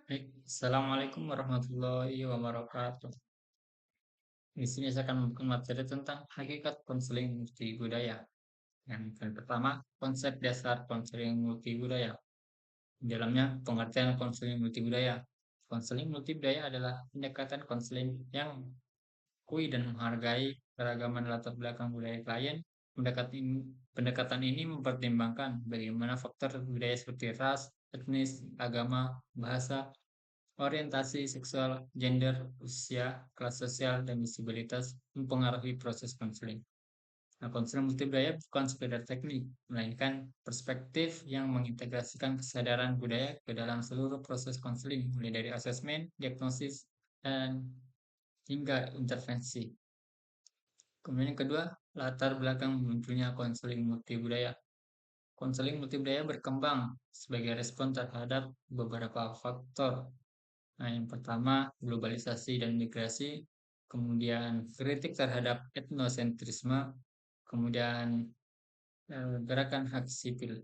Baik, Assalamualaikum warahmatullahi wabarakatuh. Di sini saya akan membuka materi tentang hakikat konseling multibudaya. Yang pertama, konsep dasar konseling multibudaya. Di dalamnya, pengertian konseling multibudaya. Konseling multibudaya adalah pendekatan konseling yang kui dan menghargai keragaman latar belakang budaya klien. Pendekatan ini mempertimbangkan bagaimana faktor budaya seperti ras, etnis, agama, bahasa, orientasi seksual, gender, usia, kelas sosial, dan disabilitas mempengaruhi proses konseling. Nah, konseling multibudaya bukan sekedar teknik, melainkan perspektif yang mengintegrasikan kesadaran budaya ke dalam seluruh proses konseling, mulai dari asesmen, diagnosis, dan hingga intervensi. Kemudian yang kedua, latar belakang munculnya konseling multibudaya. Konseling multibudaya berkembang sebagai respon terhadap beberapa faktor. Nah, yang pertama, globalisasi dan migrasi, kemudian kritik terhadap etnosentrisme, kemudian gerakan hak sipil.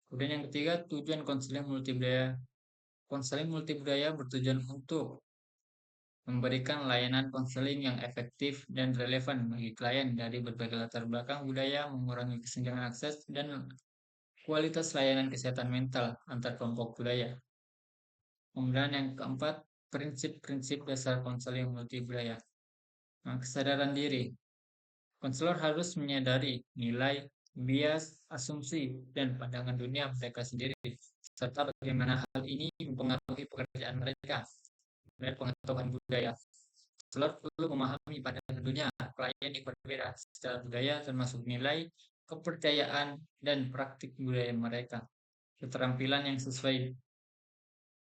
Kemudian yang ketiga, tujuan konseling multibudaya. Konseling multibudaya bertujuan untuk memberikan layanan konseling yang efektif dan relevan bagi klien dari berbagai latar belakang budaya, mengurangi kesenjangan akses, dan kualitas layanan kesehatan mental antar kelompok budaya. Kemudian yang keempat, prinsip-prinsip dasar konseling multibudaya. Nah, kesadaran diri. Konselor harus menyadari nilai, bias, asumsi, dan pandangan dunia mereka sendiri, serta bagaimana hal ini mempengaruhi pekerjaan mereka dan pengetahuan budaya. Konselor perlu memahami pandangan dunia klien yang berbeda secara budaya, termasuk nilai, kepercayaan, dan praktik budaya mereka. Keterampilan yang sesuai.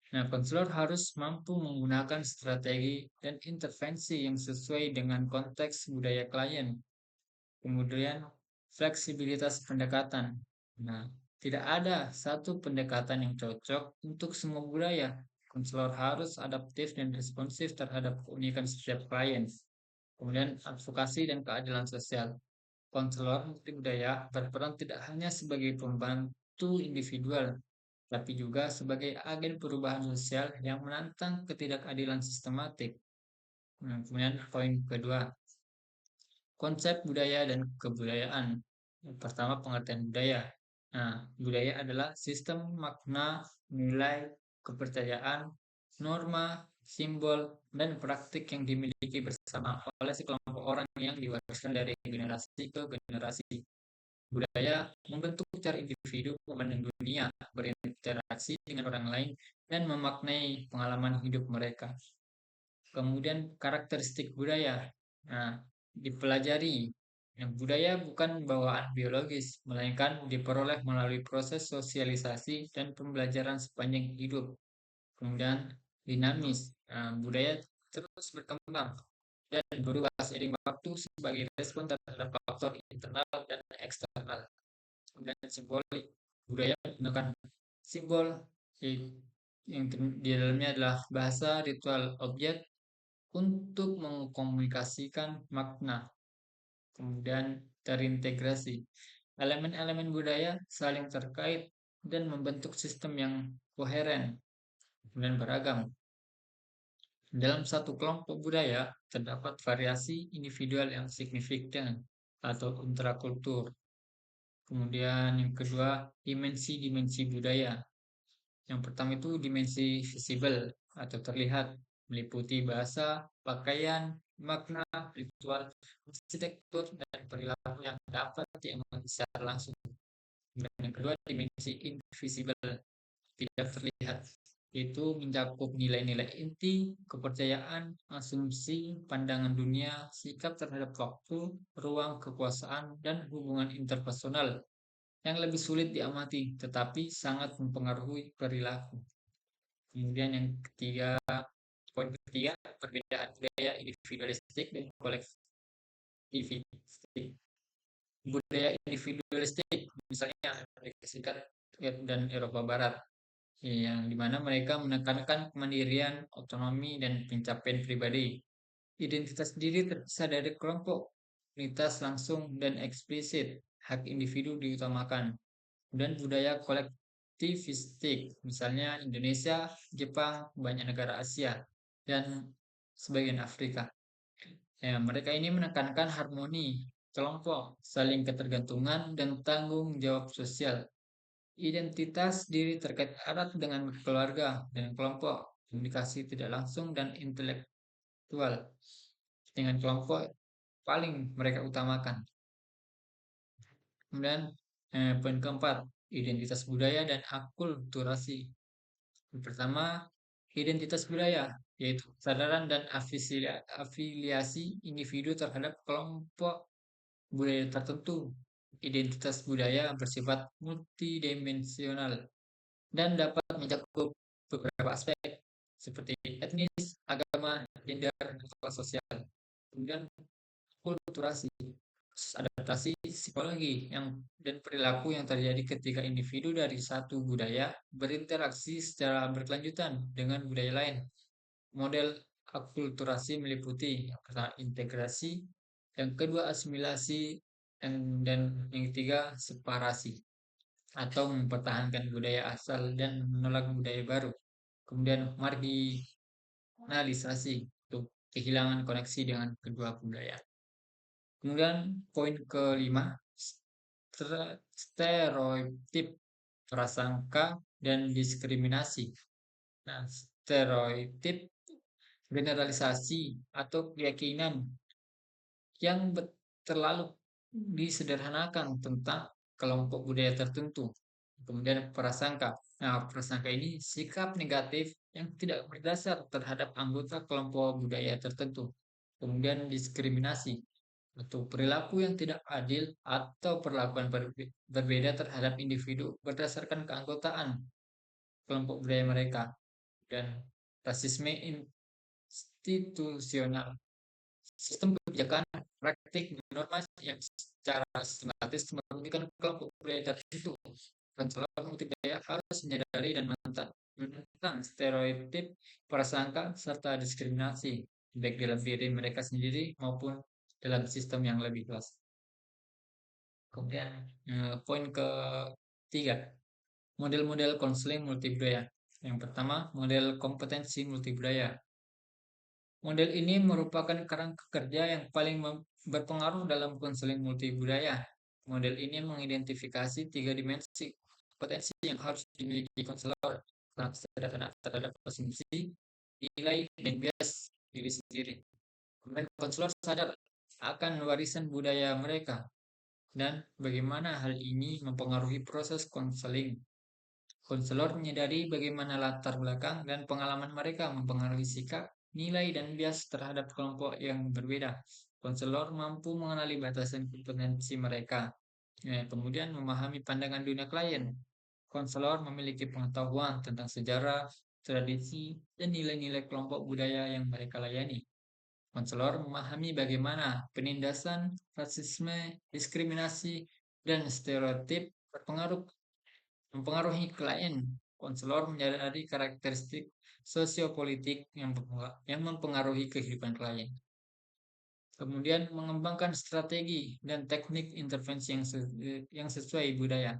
Nah, konselor harus mampu menggunakan strategi dan intervensi yang sesuai dengan konteks budaya klien. Kemudian fleksibilitas pendekatan. Nah, tidak ada satu pendekatan yang cocok untuk semua budaya. Konselor harus adaptif dan responsif terhadap keunikan setiap klien. Kemudian advokasi dan keadilan sosial. Konselor multibudaya berperan tidak hanya sebagai pembantu individual, tapi juga sebagai agen perubahan sosial yang menantang ketidakadilan sistematik. Nah, kemudian poin kedua, konsep budaya dan kebudayaan. Yang pertama, pengertian budaya. Nah, budaya adalah sistem makna, nilai, kepercayaan, norma, simbol, dan praktik yang dimiliki bersama oleh sekelompok orang yang diwariskan dari generasi ke generasi. Budaya membentuk cara individu memandang dunia, berinteraksi dengan orang lain, dan memaknai pengalaman hidup mereka. Kemudian karakteristik budaya. Nah, dipelajari. Nah, budaya bukan bawaan biologis, melainkan diperoleh melalui proses sosialisasi dan pembelajaran sepanjang hidup. Kemudian dinamis. Nah, budaya terus berkembang dan berubah seiring waktu sebagai respon terhadap faktor internal dan eksternal. Kemudian simbolik. Budaya menggunakan simbol yang di dalamnya adalah bahasa, ritual, objek, untuk mengkomunikasikan makna, kemudian terintegrasi. Elemen-elemen budaya saling terkait dan membentuk sistem yang koheren dan beragam. Dalam satu kelompok budaya terdapat variasi individual yang signifikan atau intrakultur. Kemudian yang kedua, dimensi-dimensi budaya. Yang pertama itu dimensi visible atau terlihat, meliputi bahasa, pakaian, makna, ritual, arsitektur, dan perilaku yang dapat diamati secara langsung. Dan yang kedua, dimensi invisible, tidak terlihat, itu mencakup nilai-nilai inti, kepercayaan, asumsi, pandangan dunia, sikap terhadap waktu, ruang, kekuasaan, dan hubungan interpersonal yang lebih sulit diamati, tetapi sangat mempengaruhi perilaku. Kemudian yang ketiga, poin ketiga, perbedaan budaya individualistik dan kolektivistik. Budaya individualistik, misalnya Amerika Serikat dan Eropa Barat, yang dimana mereka menekankan kemandirian, otonomi, dan pencapaian pribadi. Identitas diri terpisah dari kelompok, unitas langsung dan eksplisit, hak individu diutamakan. Dan budaya relativistik, misalnya Indonesia, Jepang, banyak negara Asia, dan sebagian Afrika. Ya, mereka ini menekankan harmoni kelompok, saling ketergantungan, dan tanggung jawab sosial. Identitas diri terkait erat dengan keluarga dan kelompok, komunikasi tidak langsung dan intelektual dengan kelompok paling mereka utamakan. Kemudian poin keempat, identitas budaya dan akulturasi. Yang pertama, identitas budaya, yaitu kesadaran dan afiliasi individu terhadap kelompok budaya tertentu. Identitas budaya bersifat multidimensional dan dapat mencakup beberapa aspek seperti etnis, agama, gender, dan kelas sosial. Kemudian kulturasi, adaptasi psikologi dan perilaku yang terjadi ketika individu dari satu budaya berinteraksi secara berkelanjutan dengan budaya lain. Model akulturasi meliputi yang pertama integrasi, yang kedua asimilasi, dan yang ketiga separasi atau mempertahankan budaya asal dan menolak budaya baru. Kemudian marginalisasi untuk kehilangan koneksi dengan kedua budaya. Kemudian poin kelima, stereotip, prasangka, dan diskriminasi. Nah, stereotip generalisasi atau keyakinan yang terlalu disederhanakan tentang kelompok budaya tertentu. Kemudian prasangka. Nah, prasangka ini sikap negatif yang tidak berdasar terhadap anggota kelompok budaya tertentu. Kemudian diskriminasi atau perilaku yang tidak adil atau perlakuan berbeda terhadap individu berdasarkan keanggotaan kelompok budaya mereka. Dan rasisme institusional, sistem kebijakan, praktik, dan norma yang secara sistematis merugikan kelompok budaya tertentu. Konselor multibudaya harus menyadari dan menentang stereotip, prasangka, serta diskriminasi, baik dalam diri mereka sendiri maupun dalam sistem yang lebih luas. Kemudian poin ketiga, model-model konseling multibudaya. Yang pertama, model kompetensi multibudaya. Model ini merupakan kerangka kerja yang paling berpengaruh dalam konseling multibudaya. Model ini mengidentifikasi 3 dimensi kompetensi yang harus dimiliki konselor, kesadaran terhadap asumsi, nilai, dan bias diri sendiri. Kemudian konselor sadar akan warisan budaya mereka dan bagaimana hal ini mempengaruhi proses konseling. Konselor menyadari bagaimana latar belakang dan pengalaman mereka mempengaruhi sikap, nilai, dan bias terhadap kelompok yang berbeda. Konselor mampu mengenali batasan kompetensi mereka, kemudian memahami pandangan dunia klien. Konselor memiliki pengetahuan tentang sejarah, tradisi, dan nilai-nilai kelompok budaya yang mereka layani. Konselor memahami bagaimana penindasan, rasisme, diskriminasi, dan stereotip mempengaruhi klien. Konselor menyadari karakteristik sosiopolitik yang mempengaruhi kehidupan klien. Kemudian mengembangkan strategi dan teknik intervensi yang sesuai budaya.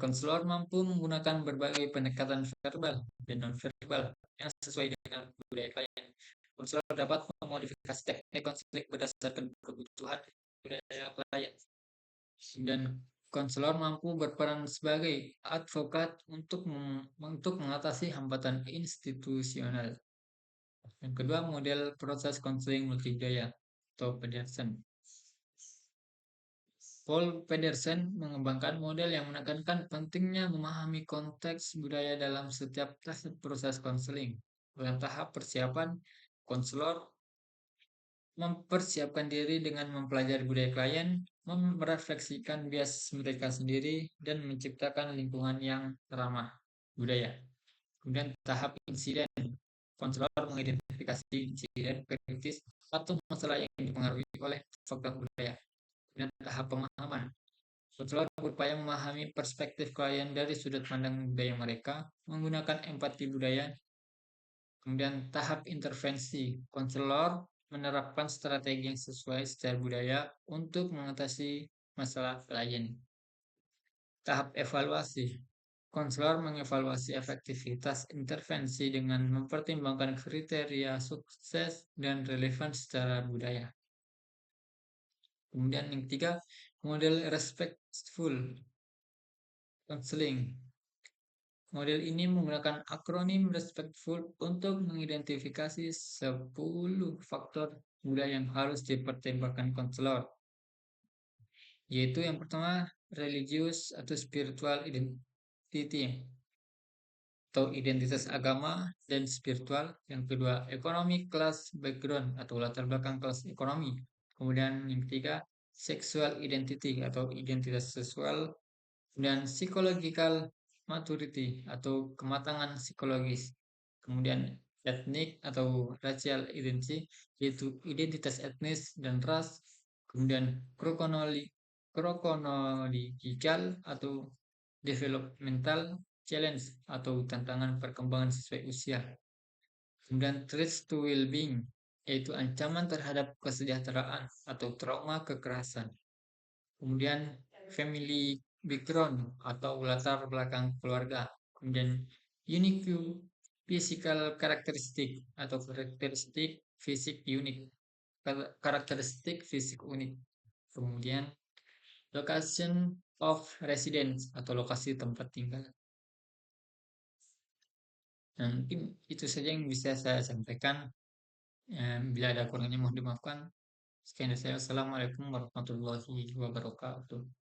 Konselor mampu menggunakan berbagai pendekatan verbal dan non-verbal yang sesuai dengan budaya klien. Konselor dapat memodifikasi teknik konseling berdasarkan kebutuhan budaya klien. Dan konselor mampu berperan sebagai advokat untuk mengatasi hambatan institusional. Yang kedua, model proses konseling multibudaya atau Pedersen. Paul Pedersen mengembangkan model yang menekankan pentingnya memahami konteks budaya dalam setiap tahap proses konseling. Dalam tahap persiapan, konselor mempersiapkan diri dengan mempelajari budaya klien, merefleksikan bias mereka sendiri, dan menciptakan lingkungan yang ramah budaya. Kemudian tahap insiden, konselor mengidentifikasi insiden kritis atau masalah yang dipengaruhi oleh faktor budaya. Kemudian tahap pemahaman, konselor berupaya memahami perspektif klien dari sudut pandang budaya mereka menggunakan empati budaya. Kemudian tahap intervensi, konselor menerapkan strategi yang sesuai secara budaya untuk mengatasi masalah klien. Tahap evaluasi. Konselor mengevaluasi efektivitas intervensi dengan mempertimbangkan kriteria sukses dan relevan secara budaya. Kemudian yang ketiga, model respectful counseling. Model ini menggunakan akronim respectful untuk mengidentifikasi 10 faktor budaya yang harus dipertimbangkan konselor, yaitu yang pertama, religius atau spiritual identity atau identitas agama dan spiritual. Yang kedua, economic class background atau latar belakang kelas ekonomi. Kemudian yang ketiga, sexual identity atau identitas seksual dan psychological maturity atau kematangan psikologis. Kemudian ethnic atau racial identity yaitu identitas etnis dan ras. Kemudian chronological atau developmental challenge atau tantangan perkembangan sesuai usia. Kemudian threats to well-being yaitu ancaman terhadap kesejahteraan atau trauma kekerasan. Kemudian family background atau latar belakang keluarga. Kemudian unique physical karakteristik atau karakteristik fisik unik. Karakteristik fisik unik. Kemudian location of residence atau lokasi tempat tinggal. Nah, mungkin itu saja yang bisa saya sampaikan. Bila ada kurangnya mohon dimaafkan. Sekian dari saya. Assalamualaikum warahmatullahi wabarakatuh.